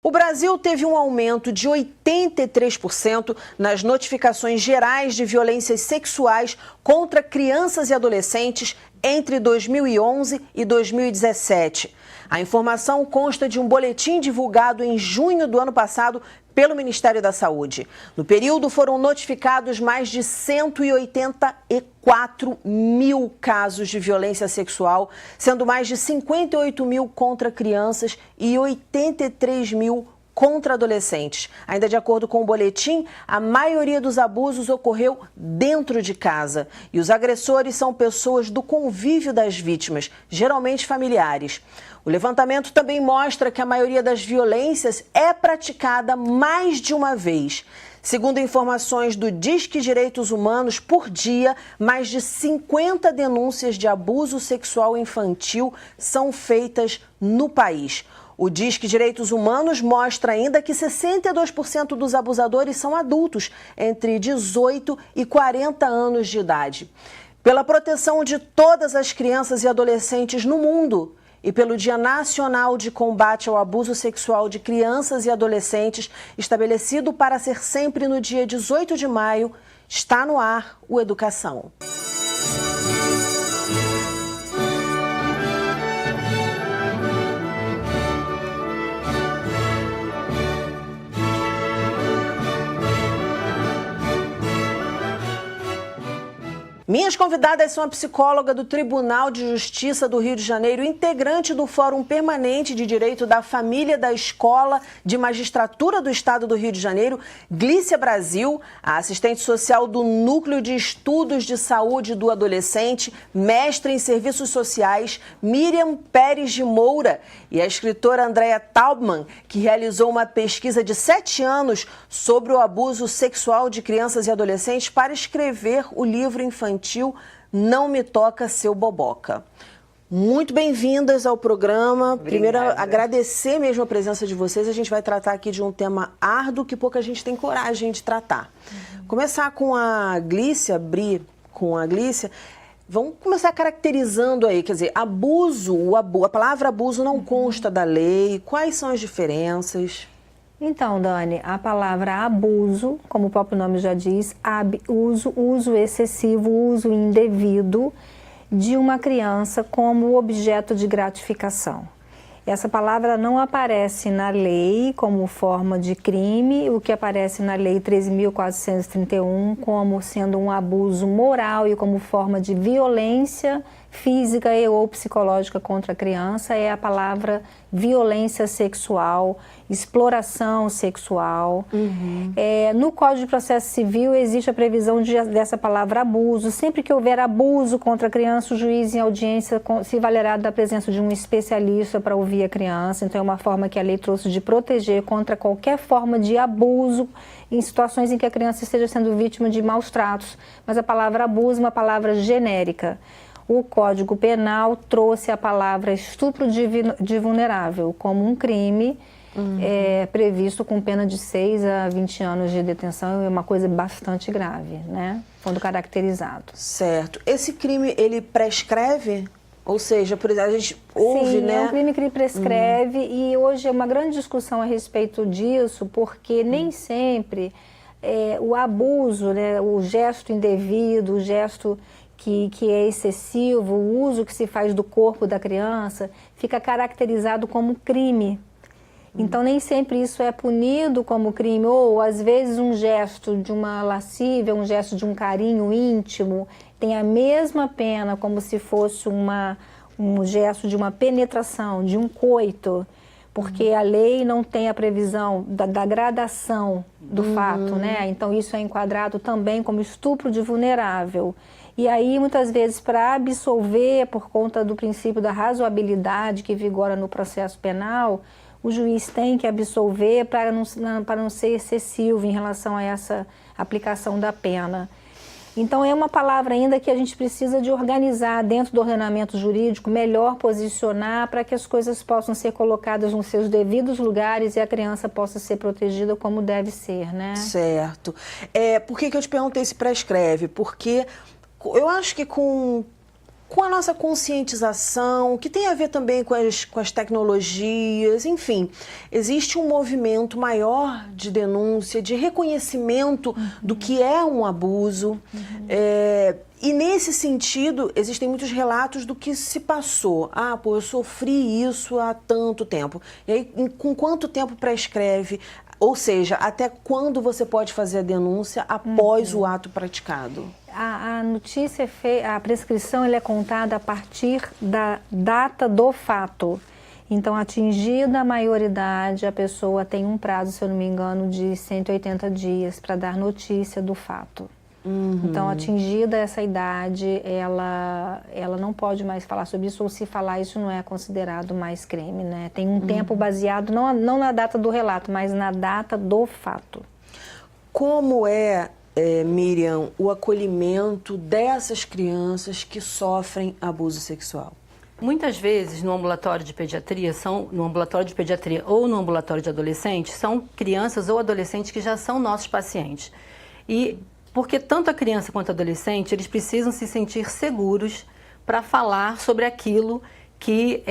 O Brasil teve um aumento de 83% nas notificações gerais de violências sexuais contra crianças e adolescentes entre 2011 e 2017. A informação consta de um boletim divulgado em junho do ano passado pelo Ministério da Saúde. No período, foram notificados mais de 184 mil casos de violência sexual, sendo mais de 58 mil contra crianças e 83 mil contra adolescentes. Ainda de acordo com o boletim, a maioria dos abusos ocorreu dentro de casa e os agressores são pessoas do convívio das vítimas, geralmente familiares. O levantamento também mostra que a maioria das violências é praticada mais de uma vez. Segundo informações do Disque Direitos Humanos, por dia, mais de 50 denúncias de abuso sexual infantil são feitas no país. O Disque Direitos Humanos mostra ainda que 62% dos abusadores são adultos, entre 18 e 40 anos de idade. Pela proteção de todas as crianças e adolescentes no mundo e pelo Dia Nacional de Combate ao Abuso Sexual de Crianças e Adolescentes, estabelecido para ser sempre no dia 18 de maio, está no ar o Educação. Minhas convidadas são a psicóloga do Tribunal de Justiça do Rio de Janeiro, integrante do Fórum Permanente de Direito da Família da Escola de Magistratura do Estado do Rio de Janeiro, Glícia Brasil, a assistente social do Núcleo de Estudos de Saúde do Adolescente, mestre em Serviços Sociais, Miriam Pérez de Moura, e a escritora Andréa Taubman, que realizou uma pesquisa de 7 anos sobre o abuso sexual de crianças e adolescentes para escrever o livro infantil Não Me Toca Seu Boboca. Muito bem-vindas ao programa. Obrigada. Primeiro, agradecer mesmo a presença de vocês. A gente vai tratar aqui de um tema árduo que pouca gente tem coragem de tratar. Começar com a Glícia, abrir com a Glícia. Vamos começar caracterizando aí, quer dizer, abuso, a palavra abuso não consta da lei. Quais são as diferenças? Então, Dani, a palavra abuso, como o próprio nome já diz, uso excessivo, uso indevido de uma criança como objeto de gratificação. Essa palavra não aparece na lei como forma de crime, o que aparece na Lei 13.431 como sendo um abuso moral e como forma de violência física e ou psicológica contra a criança é a palavra violência sexual, exploração sexual. No Código de Processo Civil existe a previsão dessa palavra abuso. Sempre que houver abuso contra a criança, o juiz em audiência se valerá da presença de um especialista para ouvir a criança. Então é uma forma que a lei trouxe de proteger contra qualquer forma de abuso em situações em que a criança esteja sendo vítima de maus tratos. Mas a palavra abuso é uma palavra genérica. O Código Penal trouxe a palavra estupro de vulnerável como um crime previsto com pena de 6 a 20 anos de detenção. É uma coisa bastante grave, né? Quando caracterizado. Certo. Esse crime, ele prescreve? Ou seja, por exemplo, a gente ouve, Sim, né? é um crime que prescreve e hoje é uma grande discussão a respeito disso, porque nem sempre o abuso, né, o gesto indevido, o gesto que é excessivo, o uso que se faz do corpo da criança, fica caracterizado como crime. Então, nem sempre isso é punido como crime, ou às vezes um gesto de uma lascívia, um gesto de um carinho íntimo, tem a mesma pena como se fosse um gesto de uma penetração, de um coito, porque a lei não tem a previsão da gradação do fato, né? Então, isso é enquadrado também como estupro de vulnerável. E aí, muitas vezes, para absolver, por conta do princípio da razoabilidade que vigora no processo penal, o juiz tem que absolver para não ser excessivo em relação a essa aplicação da pena. Então, é uma palavra ainda que a gente precisa de organizar dentro do ordenamento jurídico, melhor posicionar para que as coisas possam ser colocadas nos seus devidos lugares e a criança possa ser protegida como deve ser, né? Certo. Por que eu te perguntei se prescreve? Porque eu acho que com com a nossa conscientização, que tem a ver também com as tecnologias, enfim, existe um movimento maior de denúncia, de reconhecimento do que é um abuso. E nesse sentido, existem muitos relatos do que se passou. Ah, pô, eu sofri isso há tanto tempo. E aí, com quanto tempo prescreve? Ou seja, até quando você pode fazer a denúncia após o ato praticado? A notícia, a prescrição é contada a partir da data do fato. Então, atingida a maioridade, a pessoa tem um prazo, se eu não me engano, de 180 dias para dar notícia do fato. Então, atingida essa idade, ela não pode mais falar sobre isso, ou se falar isso não é considerado mais crime, né? Tem um tempo baseado, não na data do relato, mas na data do fato. Como Miriam, o acolhimento dessas crianças que sofrem abuso sexual? Muitas vezes no ambulatório de pediatria ou no ambulatório de adolescentes, são crianças ou adolescentes que já são nossos pacientes. E porque tanto a criança quanto o adolescente, eles precisam se sentir seguros para falar sobre aquilo que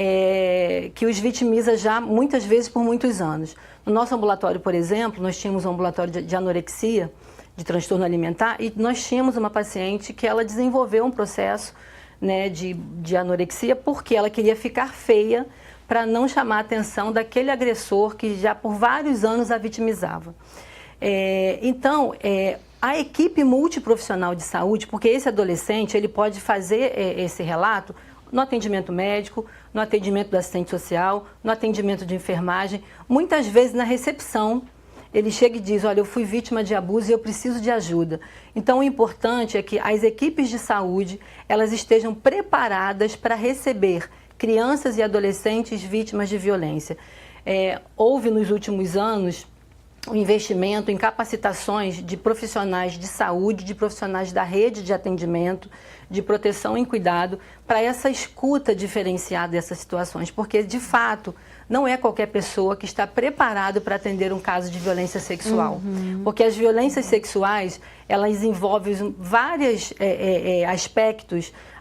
os vitimiza já muitas vezes por muitos anos. No nosso ambulatório, por exemplo, nós tínhamos um ambulatório de anorexia, de transtorno alimentar, e nós tínhamos uma paciente que ela desenvolveu um processo, né, de anorexia porque ela queria ficar feia para não chamar a atenção daquele agressor que já por vários anos a vitimizava. Então, a equipe multiprofissional de saúde, porque esse adolescente ele pode fazer esse relato no atendimento médico, no atendimento do assistente social, no atendimento de enfermagem, muitas vezes na recepção. Ele chega e diz, olha, eu fui vítima de abuso e eu preciso de ajuda. Então, o importante é que as equipes de saúde, elas estejam preparadas para receber crianças e adolescentes vítimas de violência. Houve nos últimos anos o investimento em capacitações de profissionais de saúde, de profissionais da rede de atendimento, de proteção e cuidado, para essa escuta diferenciada dessas situações, porque, de fato, não é qualquer pessoa que está preparado para atender um caso de violência sexual. Porque as violências sexuais, elas envolvem vários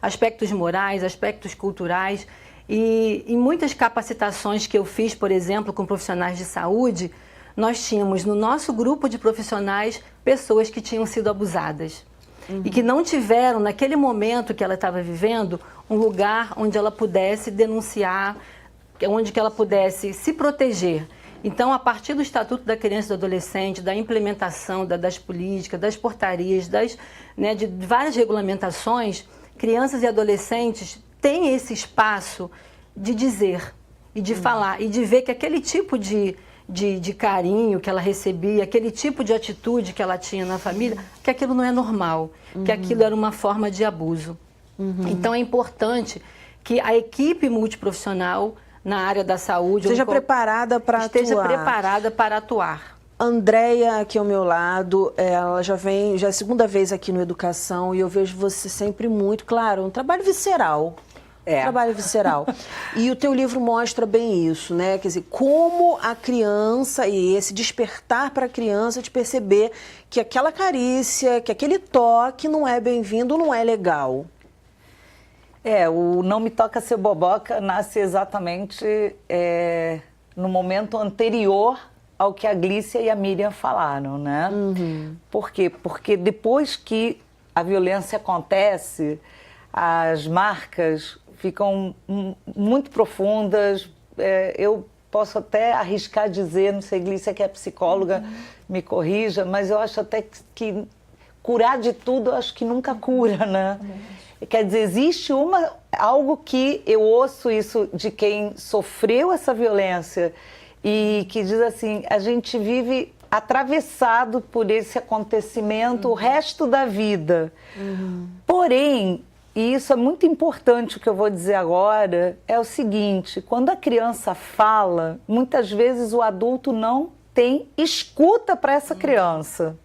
aspectos morais, aspectos culturais, e em muitas capacitações que eu fiz, por exemplo, com profissionais de saúde, nós tínhamos no nosso grupo de profissionais pessoas que tinham sido abusadas e que não tiveram, naquele momento que ela estava vivendo, um lugar onde ela pudesse denunciar, onde que ela pudesse se proteger. Então, a partir do Estatuto da Criança e do Adolescente, da implementação das políticas, das portarias, de várias regulamentações, crianças e adolescentes têm esse espaço de dizer e de falar e de ver que aquele tipo de carinho que ela recebia, aquele tipo de atitude que ela tinha na família, que aquilo não é normal, que aquilo era uma forma de abuso. Então é importante que a equipe multiprofissional na área da saúde esteja preparada para atuar. Andréia, aqui ao meu lado, ela já é a segunda vez aqui no Educação e eu vejo você sempre muito, claro, um trabalho visceral. Trabalho visceral. E o teu livro mostra bem isso, né? Quer dizer, como a criança e esse despertar para a criança de perceber que aquela carícia, que aquele toque não é bem-vindo, não é legal. O Não Me Toca Ser Boboca nasce exatamente no momento anterior ao que a Glícia e a Miriam falaram, né? Por quê? Porque depois que a violência acontece, as marcas ficam muito profundas. Eu posso até arriscar dizer, não sei, Glícia, que é psicóloga, me corrija, mas eu acho até que curar de tudo, eu acho que nunca cura, né? Quer dizer, existe algo que eu ouço isso de quem sofreu essa violência e que diz assim, a gente vive atravessado por esse acontecimento o resto da vida. Porém, e isso é muito importante, o que eu vou dizer agora, é o seguinte, quando a criança fala, muitas vezes o adulto não tem escuta para essa criança.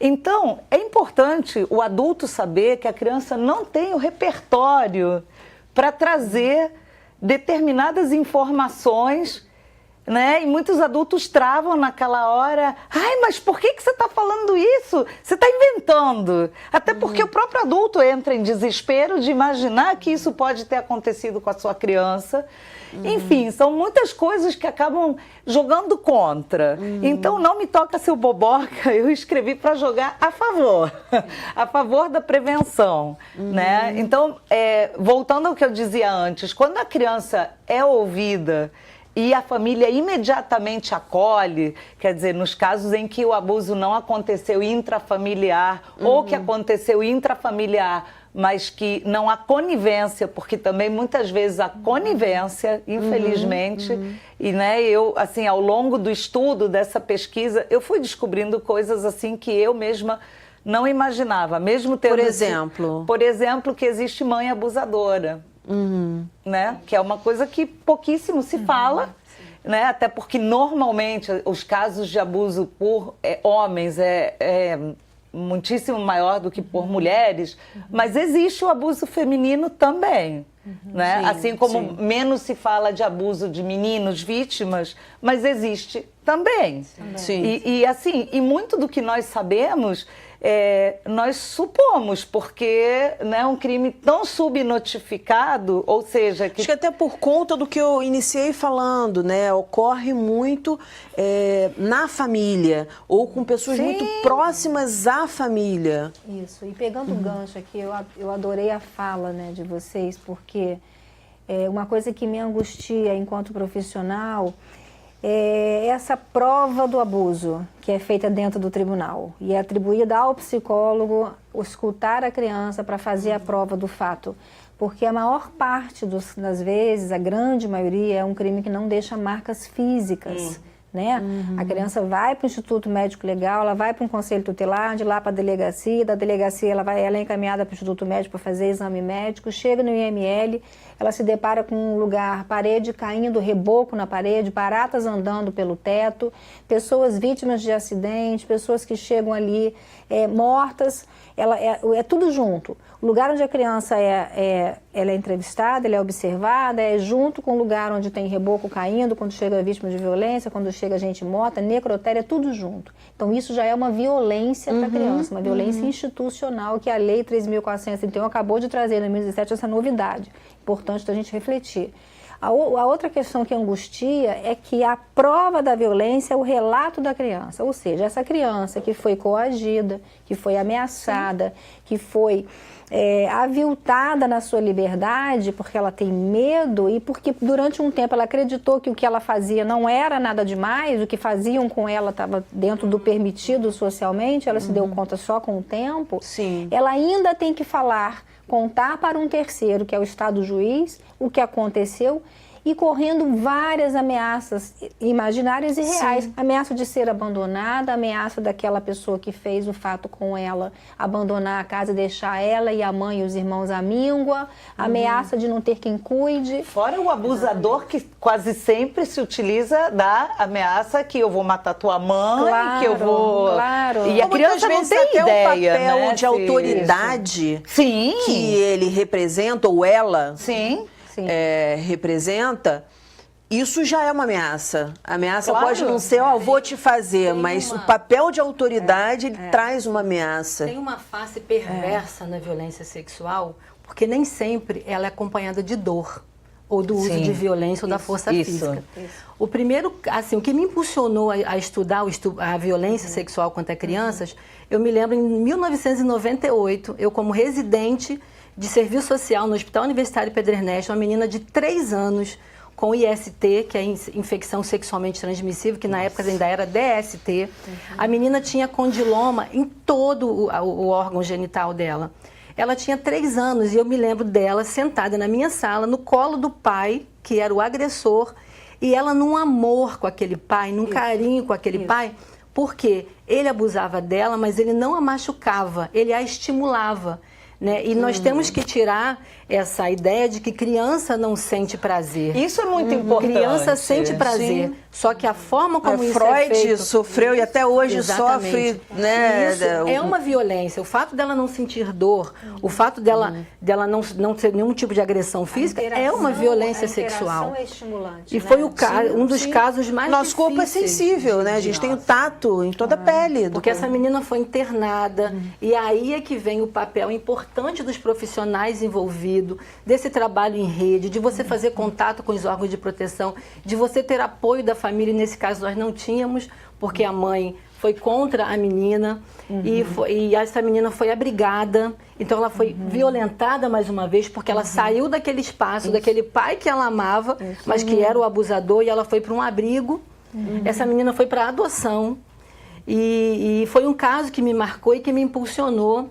Então, é importante o adulto saber que a criança não tem o repertório para trazer determinadas informações né? E muitos adultos travam naquela hora. Ai, mas por que você está falando isso? Você está inventando. Até porque o próprio adulto entra em desespero de imaginar que isso pode ter acontecido com a sua criança. Enfim, são muitas coisas que acabam jogando contra. Então, Não Me Toca Seu Boboca, eu escrevi para jogar a favor da prevenção, né? Então, voltando ao que eu dizia antes, quando a criança é ouvida e a família imediatamente acolhe, quer dizer, nos casos em que o abuso não aconteceu intrafamiliar ou que aconteceu intrafamiliar, mas que não há conivência, porque também muitas vezes há conivência, infelizmente, e né, eu, assim, ao longo do estudo dessa pesquisa, eu fui descobrindo coisas assim que eu mesma não imaginava, mesmo tendo... Por exemplo? Por exemplo, que existe mãe abusadora, né? Que é uma coisa que pouquíssimo se fala, né? Até porque normalmente os casos de abuso por homens muitíssimo maior do que por mulheres, mas existe o abuso feminino também, né? Sim, assim como menos se fala de abuso de meninos vítimas, mas existe também. Sim. E muito do que nós sabemos, nós supomos, porque é um crime tão subnotificado, ou seja... Acho que até por conta do que eu iniciei falando, né? Ocorre muito na família, ou com pessoas muito próximas à família. Isso, e pegando o gancho aqui, eu adorei a fala, né, de vocês, porque uma coisa que me angustia enquanto profissional é essa prova do abuso que é feita dentro do tribunal e é atribuída ao psicólogo escutar a criança para fazer a prova do fato, porque a maior parte das vezes, a grande maioria, é um crime que não deixa marcas físicas, né? A criança vai para o Instituto Médico Legal, ela vai para um conselho tutelar, de lá para a delegacia, da delegacia ela é encaminhada para o Instituto Médico para fazer exame médico, chega no IML, ela se depara com um lugar, parede caindo, reboco na parede, baratas andando pelo teto, pessoas vítimas de acidente, pessoas que chegam ali mortas, é tudo junto. O lugar onde a criança ela é entrevistada, ela é observada, é junto com o lugar onde tem reboco caindo, quando chega a vítima de violência, quando chega gente morta, necrotéria, é tudo junto. Então isso já é uma violência para a criança, uma violência institucional que a Lei 3.431 acabou de trazer em 2017, essa novidade. Importante da gente refletir. A outra questão que angustia é que a prova da violência é o relato da criança, ou seja, essa criança que foi coagida, que foi ameaçada, que foi aviltada na sua liberdade porque ela tem medo e porque durante um tempo ela acreditou que o que ela fazia não era nada demais, o que faziam com ela estava dentro do permitido socialmente, ela se deu conta só com o tempo. Sim. Ela ainda tem que contar para um terceiro, que é o Estado juiz, o que aconteceu e correndo várias ameaças imaginárias e reais. Sim. Ameaça de ser abandonada, ameaça daquela pessoa que fez o fato com ela abandonar a casa e deixar ela e a mãe e os irmãos à míngua, ameaça de não ter quem cuide. Fora o abusador que quase sempre se utiliza da ameaça que eu vou matar tua mãe, claro, que eu vou... Claro. E a criança não tem até ideia, o papel né, de autoridade que ele representa, ou ela... Sim. representa, isso já é uma ameaça. A ameaça Claro. pode não ser, vou te fazer, mas o papel de autoridade ele traz uma ameaça. Tem uma face perversa na violência sexual, porque nem sempre ela é acompanhada de dor, ou do uso de violência ou da força física. O primeiro, assim, o que me impulsionou a estudar a violência sexual contra crianças, eu me lembro em 1998, eu como residente de serviço social no Hospital Universitário Pedro Ernesto, uma menina de 3 anos com IST, que é infecção sexualmente transmissível, que na época ainda era DST. A menina tinha condiloma em todo o órgão genital dela. Ela tinha 3 anos e eu me lembro dela sentada na minha sala, no colo do pai, que era o agressor, e ela num amor com aquele pai, num carinho com aquele pai, porque ele abusava dela, mas ele não a machucava, ele a estimulava. Né? E nós temos que tirar essa ideia de que criança não sente prazer. Isso é muito importante. Criança sente prazer. Sim. Só que a forma como isso Freud é feito... sofreu e até hoje Exatamente. sofre, né? Isso é uma violência. O fato dela não sentir dor, o fato dela não ter nenhum tipo de agressão física é uma violência sexual. É estimulante, E né? foi um dos casos mais Nosso corpo é difíceis sensível, né? A gente tem o tato em toda a pele. Porque essa menina foi internada, e aí é que vem o papel importante dos profissionais envolvidos, desse trabalho em rede, de você fazer contato com os órgãos de proteção, de você ter apoio da família, e nesse caso nós não tínhamos, porque a mãe foi contra a menina, e essa menina foi abrigada, então ela foi violentada mais uma vez, porque ela saiu daquele espaço, daquele pai que ela amava, mas que era o abusador, e ela foi para um abrigo. Essa menina foi para adoção, e foi um caso que me marcou e que me impulsionou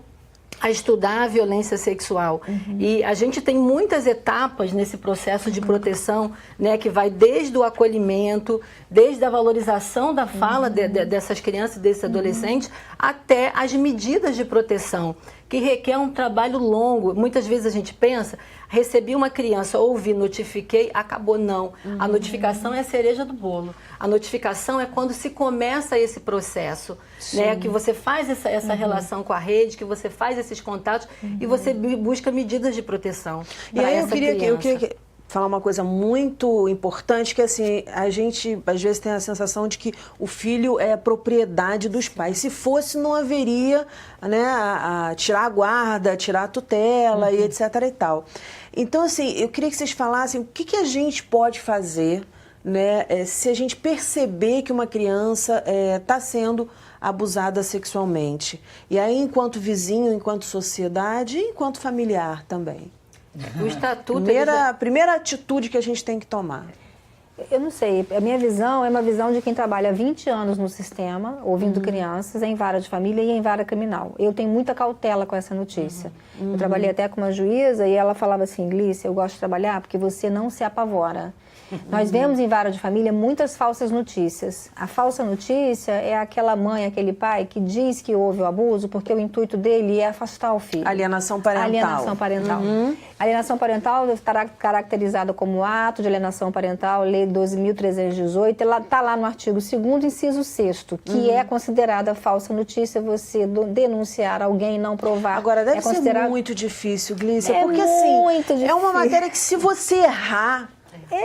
a estudar a violência sexual. E a gente tem muitas etapas nesse processo de proteção, né, que vai desde o acolhimento, desde a valorização da fala dessas crianças e desses adolescentes, até as medidas de proteção, que requer um trabalho longo. Muitas vezes a gente pensa, recebi uma criança, ouvi, notifiquei, acabou. Não. A notificação é a cereja do bolo. A notificação é quando se começa esse processo, né? Que você faz essa relação com a rede, que você faz esses contatos e você busca medidas de proteção. E aí eu queria falar uma coisa muito importante, que assim, a gente às vezes tem a sensação de que o filho é propriedade dos pais. Se fosse, não haveria, né, a tirar a guarda, tirar a tutela e etc e tal. Então, assim, eu queria que vocês falassem o que a gente pode fazer, né, se a gente perceber que uma criança está sendo abusada sexualmente. E aí, enquanto vizinho, enquanto sociedade e enquanto familiar também. O estatuto... Primeira atitude que a gente tem que tomar. Eu não sei, a minha visão é uma visão de quem trabalha há 20 anos no sistema, ouvindo crianças em vara de família e em vara criminal. Eu tenho muita cautela com essa notícia. Eu trabalhei até com uma juíza e ela falava assim, Glícia, eu gosto de trabalhar porque você não se apavora. Nós vemos em vara de família muitas falsas notícias. A falsa notícia é aquela mãe, aquele pai que diz que houve o abuso porque o intuito dele é afastar o filho. Alienação parental. Alienação parental. Alienação parental estará caracterizada como ato de alienação parental, Lei 12.318. Ela está lá no artigo 2º, inciso 6º, que é considerada falsa notícia você denunciar alguém e não provar. Agora, deve ser muito difícil, Glícia, porque assim, é uma matéria que se você errar...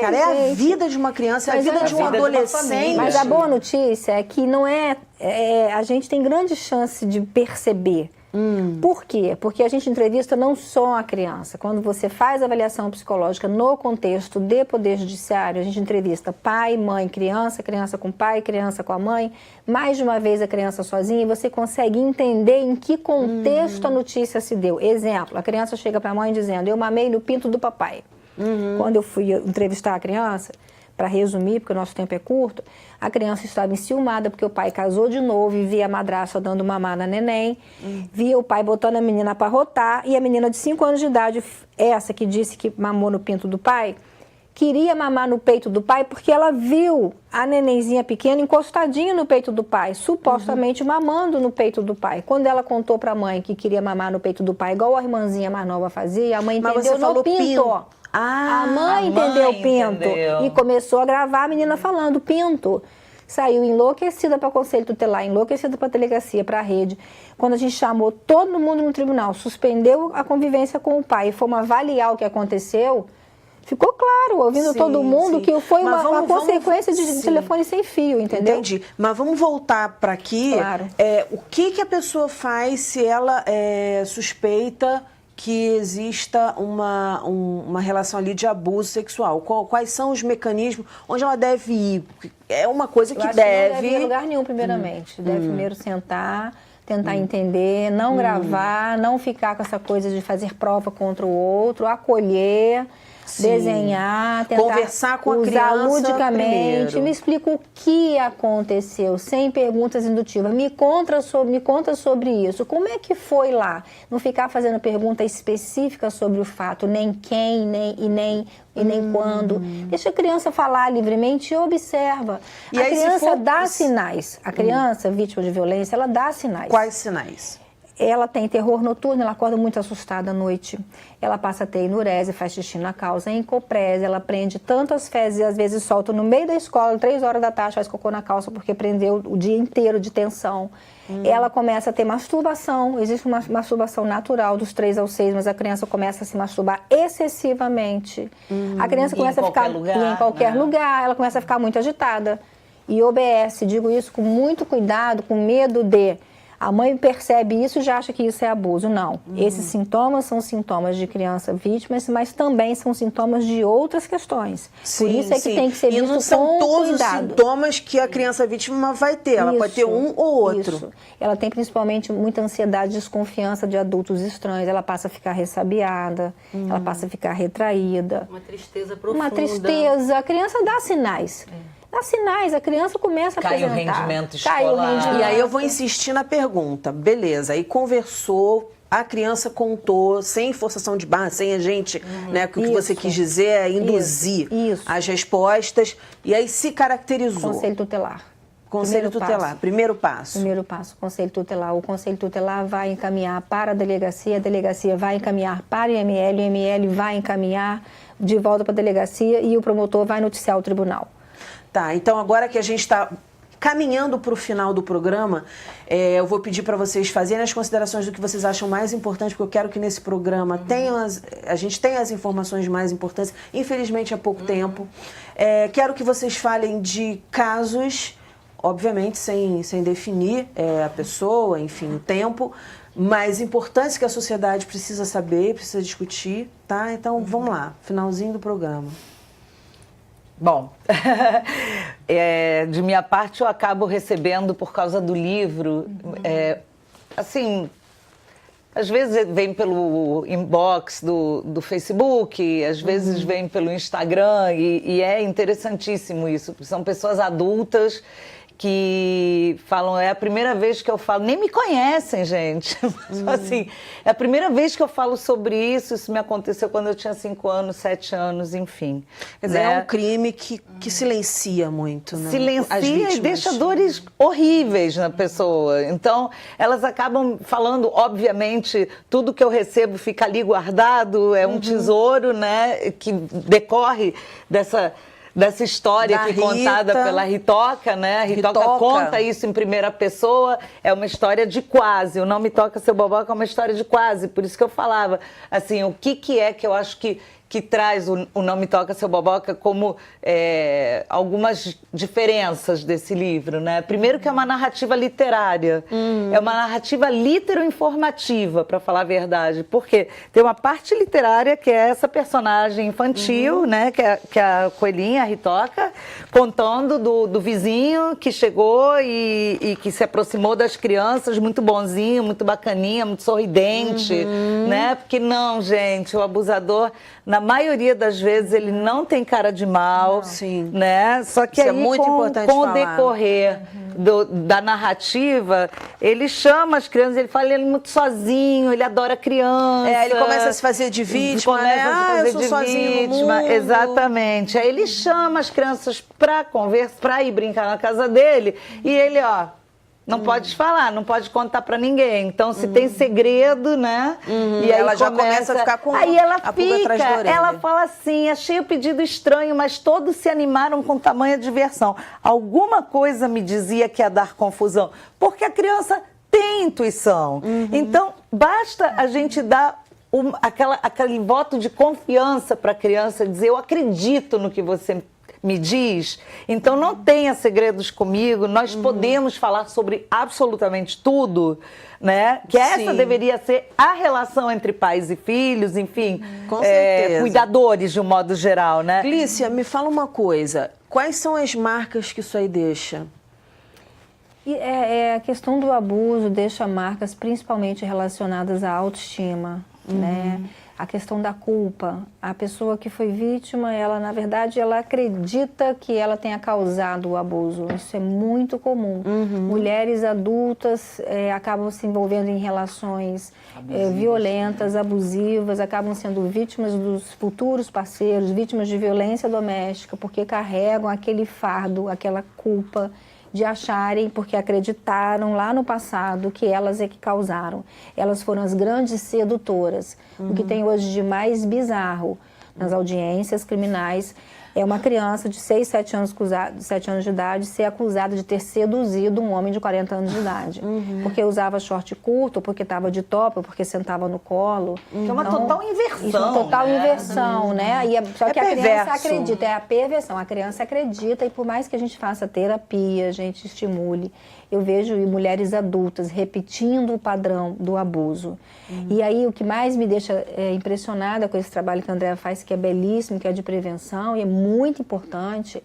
Cara, é a vida de uma criança, é a vida de um adolescente. Mas a boa notícia é que não a gente tem grande chance de perceber. Por quê? Porque a gente entrevista não só a criança. Quando você faz a avaliação psicológica no contexto de poder judiciário, a gente entrevista pai, mãe, criança com pai, criança com a mãe, mais de uma vez a criança sozinha, e você consegue entender em que contexto a notícia se deu. Exemplo, a criança chega para a mãe dizendo, eu mamei no pinto do papai. Quando eu fui entrevistar a criança, para resumir, porque o nosso tempo é curto, a criança estava enciumada porque o pai casou de novo e via a madrasta dando mamar na neném, via o pai botando a menina para rotar, e a menina de 5 anos de idade, essa que disse que mamou no pinto do pai, queria mamar no peito do pai porque ela viu a nenenzinha pequena encostadinha no peito do pai, supostamente mamando no peito do pai. Quando ela contou para a mãe que queria mamar no peito do pai, igual a irmãzinha mais nova fazia, a mãe entendeu no pinto. A mãe entendeu pinto e começou a gravar a menina falando pinto. Saiu enlouquecida para o conselho tutelar, enlouquecida para a delegacia, para a rede. Quando a gente chamou todo mundo no tribunal, suspendeu a convivência com o pai e fomos avaliar o que aconteceu, ficou claro, ouvindo todo mundo, que foi uma consequência de telefone sem fio, entendeu? Entendi. Mas vamos voltar para aqui. Claro. O que a pessoa faz se ela suspeita que exista uma relação ali de abuso sexual? Quais são os mecanismos? Onde ela deve ir? É uma coisa que não deve ir a lugar nenhum, primeiramente. Deve primeiro sentar, tentar entender, não gravar, não ficar com essa coisa de fazer prova contra o outro, acolher, desenhar, tentar conversar com a usar criança ludicamente. primeiro. Me explica o que aconteceu, sem perguntas indutivas. Me conta sobre isso. Como é que foi lá? Não ficar fazendo pergunta específica sobre o fato, nem quem, nem quando. Deixa a criança falar livremente e observa. A criança dá sinais. A criança, vítima de violência, ela dá sinais. Quais sinais? ela tem terror noturno, ela acorda muito assustada à noite. Ela passa a ter enurese, faz xixi na calça, encoprese, ela prende tantas fezes e às vezes solta no meio da escola, 3 horas da tarde, faz cocô na calça porque prendeu o dia inteiro de tensão. Ela começa a ter masturbação, existe uma masturbação natural dos 3 aos 6, mas a criança começa a se masturbar excessivamente. A criança começa a ficar em qualquer lugar, ela começa a ficar muito agitada. E obedece, digo isso com muito cuidado, com medo de... A mãe percebe isso e já acha que isso é abuso. Não. Esses sintomas são sintomas de criança vítima, mas também são sintomas de outras questões. Sim, por isso é que tem que ser visto com cuidado. E não são todos os sintomas que a criança vítima vai ter. Ela pode ter um ou outro. Isso. Ela tem principalmente muita ansiedade, desconfiança de adultos estranhos. Ela passa a ficar ressabiada, ela passa a ficar retraída. Uma tristeza profunda. Uma tristeza. A criança dá sinais. Dá sinais, a criança começa a apresentar. Cai o rendimento escolar. E aí eu vou insistir na pergunta. Beleza, aí conversou, a criança contou, sem forçação de barra, sem a gente, né? O que você quis dizer é induzir as respostas. E aí se caracterizou. Conselho tutelar. Conselho tutelar, primeiro passo. Primeiro passo, conselho tutelar. O conselho tutelar vai encaminhar para a delegacia vai encaminhar para o IML vai encaminhar de volta para a delegacia e o promotor vai noticiar o tribunal. Tá, então agora que a gente está caminhando para o final do programa, eu vou pedir para vocês fazerem as considerações do que vocês acham mais importante, porque eu quero que nesse programa a gente tenha as informações mais importantes. Infelizmente, há pouco tempo. Quero que vocês falem de casos, obviamente sem definir a pessoa, enfim, o tempo, mas importantes que a sociedade precisa saber, precisa discutir, tá? Então, vamos lá, finalzinho do programa. Bom, de minha parte eu acabo recebendo por causa do livro, assim, às vezes vem pelo inbox do Facebook, às vezes vem pelo Instagram e é interessantíssimo isso, porque são pessoas adultas que falam, é a primeira vez que eu falo, nem me conhecem, gente. Assim, é a primeira vez que eu falo sobre isso me aconteceu quando eu tinha 5 anos, 7 anos, enfim. Quer dizer, é um crime que silencia muito, né? Silencia e deixa dores horríveis na pessoa. Então, elas acabam falando, obviamente, tudo que eu recebo fica ali guardado, é um tesouro, né, que decorre dessa história aqui contada pela Ritoca, né? A Ritoca conta isso em primeira pessoa, é uma história de quase. O Não Me Toca Seu Boboca é uma história de quase, por isso que eu falava, assim, o que é que eu acho que traz o Não Me Toca Seu Boboca como algumas diferenças desse livro, né? Primeiro que é uma narrativa literária, é uma narrativa litero-informativa, para falar a verdade, porque tem uma parte literária que é essa personagem infantil, né? Que é a coelhinha, a Ritoca, contando do vizinho que chegou e que se aproximou das crianças, muito bonzinho, muito bacaninha, muito sorridente, né? Porque não, gente, o abusador, na maioria das vezes, ele não tem cara de mal, né? Só que isso aí, é muito importante com o decorrer da narrativa, ele chama as crianças, ele fala, ele é muito sozinho, ele adora criança. Ele começa a se fazer de vítima, né? Eu sou sozinho no mundo. Exatamente. Aí ele chama as crianças para conversar, para ir brincar na casa dele, e ele, não pode falar, não pode contar pra ninguém. Então, se tem segredo, né? E aí ela já começa a ficar com aí ela a pulga atrás da orelha. Ela fala assim, achei o pedido estranho, mas todos se animaram com tamanha diversão. Alguma coisa me dizia que ia dar confusão, porque a criança tem intuição. Então, basta a gente dar aquele voto de confiança para a criança, dizer, eu acredito no que você me diz, então não tenha segredos comigo, nós podemos falar sobre absolutamente tudo, né? Que essa deveria ser a relação entre pais e filhos, enfim, com certeza. Cuidadores de um modo geral, né? Glícia, me fala uma coisa, quais são as marcas que isso aí deixa? A questão do abuso deixa marcas principalmente relacionadas à autoestima, né? A questão da culpa. A pessoa que foi vítima, ela, na verdade, ela acredita que ela tenha causado o abuso. Isso é muito comum. Mulheres adultas acabam se envolvendo em relações violentas, abusivas, acabam sendo vítimas dos futuros parceiros, vítimas de violência doméstica, porque carregam aquele fardo, aquela culpa de acharem, porque acreditaram lá no passado que elas é que causaram. Elas foram as grandes sedutoras. O que tem hoje de mais bizarro nas audiências criminais é uma criança de 6, 7 anos de idade ser acusada de ter seduzido um homem de 40 anos de idade. Porque usava short curto, ou porque estava de top, ou porque sentava no colo. Que é uma total inversão. Isso é uma total inversão, né? Só que a criança perverso. acredita, é a perversão. A criança acredita e por mais que a gente faça terapia, a gente estimule, eu vejo mulheres adultas repetindo o padrão do abuso. E aí o que mais me deixa impressionada com esse trabalho que a Andréa faz, que é belíssimo, que é de prevenção e é muito importante,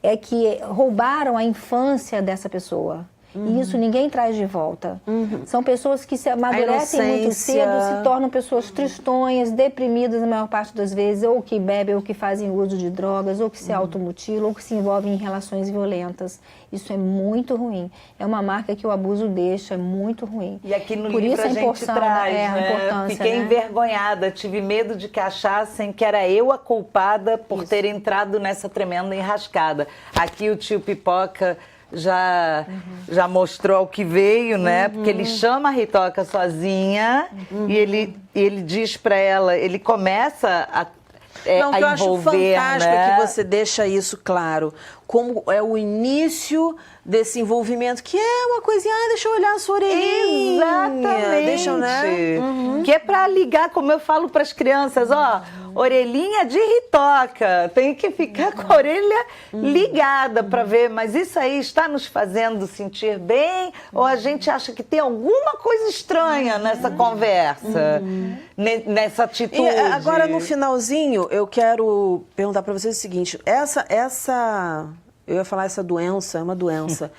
é que roubaram a infância dessa pessoa. E isso ninguém traz de volta. São pessoas que se amadurecem muito cedo, se tornam pessoas tristonhas, deprimidas na maior parte das vezes, ou que bebem, ou que fazem uso de drogas, ou que se automutilam, ou que se envolvem em relações violentas. Isso é muito ruim. É uma marca que o abuso deixa, é muito ruim. E aqui no Por livro isso a gente traz, né? Fiquei envergonhada, tive medo de que achassem que era eu a culpada por ter entrado nessa tremenda enrascada. Aqui o tio Pipoca já mostrou ao que veio, né? Porque ele chama a Ritoca sozinha e ele diz para ela, ele começa a Não, que eu acho envolver, fantástico né? que você deixa isso claro. Como é o início desse envolvimento, que é uma coisinha, deixa eu olhar a sua orelhinha. Exatamente. Deixa eu, né? Que é para ligar, como eu falo para as crianças, ó, orelhinha de Ritoca, tem que ficar com a orelha ligada para ver, mas isso aí está nos fazendo sentir bem ou a gente acha que tem alguma coisa estranha nessa conversa, nessa atitude? E agora, no finalzinho, eu quero perguntar para vocês o seguinte, eu ia falar essa doença, é uma doença,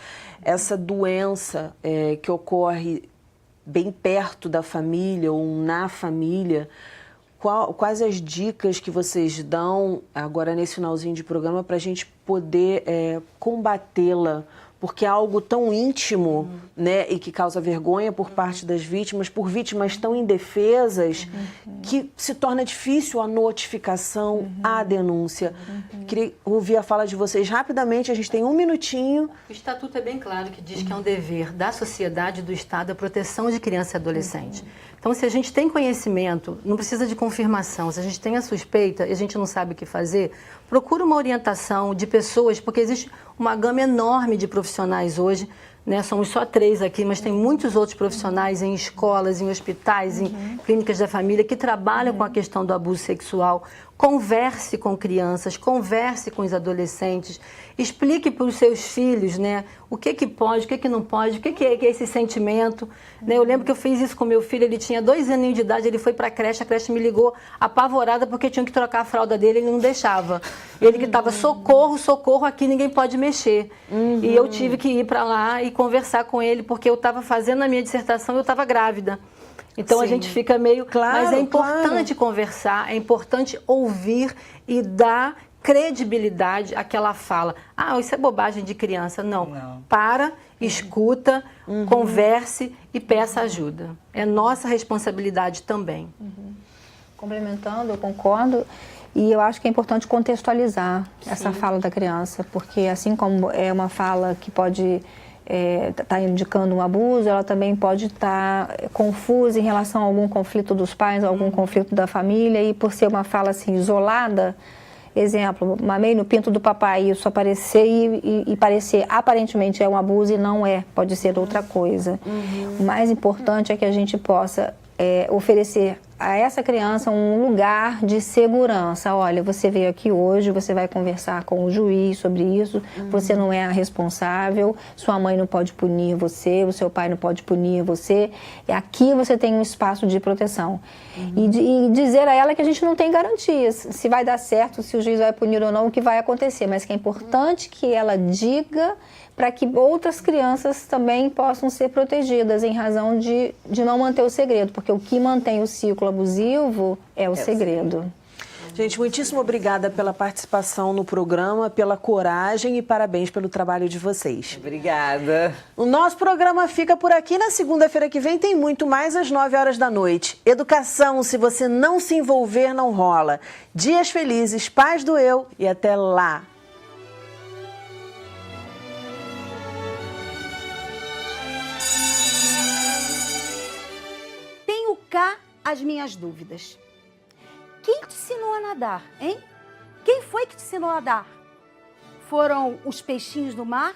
essa doença que ocorre bem perto da família ou na família, quais as dicas que vocês dão agora nesse finalzinho de programa para a gente poder combatê-la? Porque é algo tão íntimo, né, e que causa vergonha por parte das vítimas, por vítimas tão indefesas, que se torna difícil a notificação, a denúncia. Queria ouvir a fala de vocês rapidamente, a gente tem um minutinho. O Estatuto é bem claro que diz que é um dever da sociedade e do Estado a proteção de criança e adolescente. Então, se a gente tem conhecimento, não precisa de confirmação, se a gente tem a suspeita e a gente não sabe o que fazer, procura uma orientação de pessoas, porque existe uma gama enorme de profissionais hoje, né? Somos só 3 aqui, mas tem muitos outros profissionais em escolas, em hospitais, em clínicas da família que trabalham com a questão do abuso sexual. Converse com crianças, converse com os adolescentes, explique para os seus filhos, né, o que pode, o que não pode, o que é esse sentimento. Né? Eu lembro que eu fiz isso com meu filho, ele tinha 2 aninhos de idade, ele foi para a creche me ligou apavorada porque tinha que trocar a fralda dele, ele não deixava. Ele gritava, socorro, socorro, aqui ninguém pode mexer. E eu tive que ir para lá e conversar com ele, porque eu estava fazendo a minha dissertação e eu estava grávida. Então, a gente fica meio... Mas é importante conversar, é importante ouvir e dar credibilidade àquela fala. Ah, isso é bobagem de criança. Não. Para, escuta, converse e peça ajuda. É nossa responsabilidade também. Complementando, eu concordo. E eu acho que é importante contextualizar essa fala da criança, porque assim como é uma fala que pode... está indicando um abuso, ela também pode estar confusa em relação a algum conflito dos pais, algum conflito da família, e por ser uma fala assim isolada, exemplo, mamei no pinto do papai, isso aparecer e parecer aparentemente é um abuso e não é, pode ser outra coisa. O mais importante é que a gente possa oferecer a essa criança um lugar de segurança. Olha, você veio aqui hoje, você vai conversar com o juiz sobre isso, você não é a responsável, sua mãe não pode punir você, o seu pai não pode punir você, e aqui você tem um espaço de proteção. E dizer a ela que a gente não tem garantias, se vai dar certo, se o juiz vai punir ou não, o que vai acontecer, mas que é importante que ela diga para que outras crianças também possam ser protegidas em razão de não manter o segredo, porque o que mantém o ciclo abusivo é o segredo. Gente, muitíssimo obrigada pela participação no programa, pela coragem e parabéns pelo trabalho de vocês. Obrigada. O nosso programa fica por aqui. Na segunda-feira que vem tem muito mais às 9h da noite. Educação, se você não se envolver, não rola. Dias felizes, paz do eu e até lá. as minhas dúvidas. Quem te ensinou a nadar, hein? Quem foi que te ensinou a nadar? Foram os peixinhos do mar?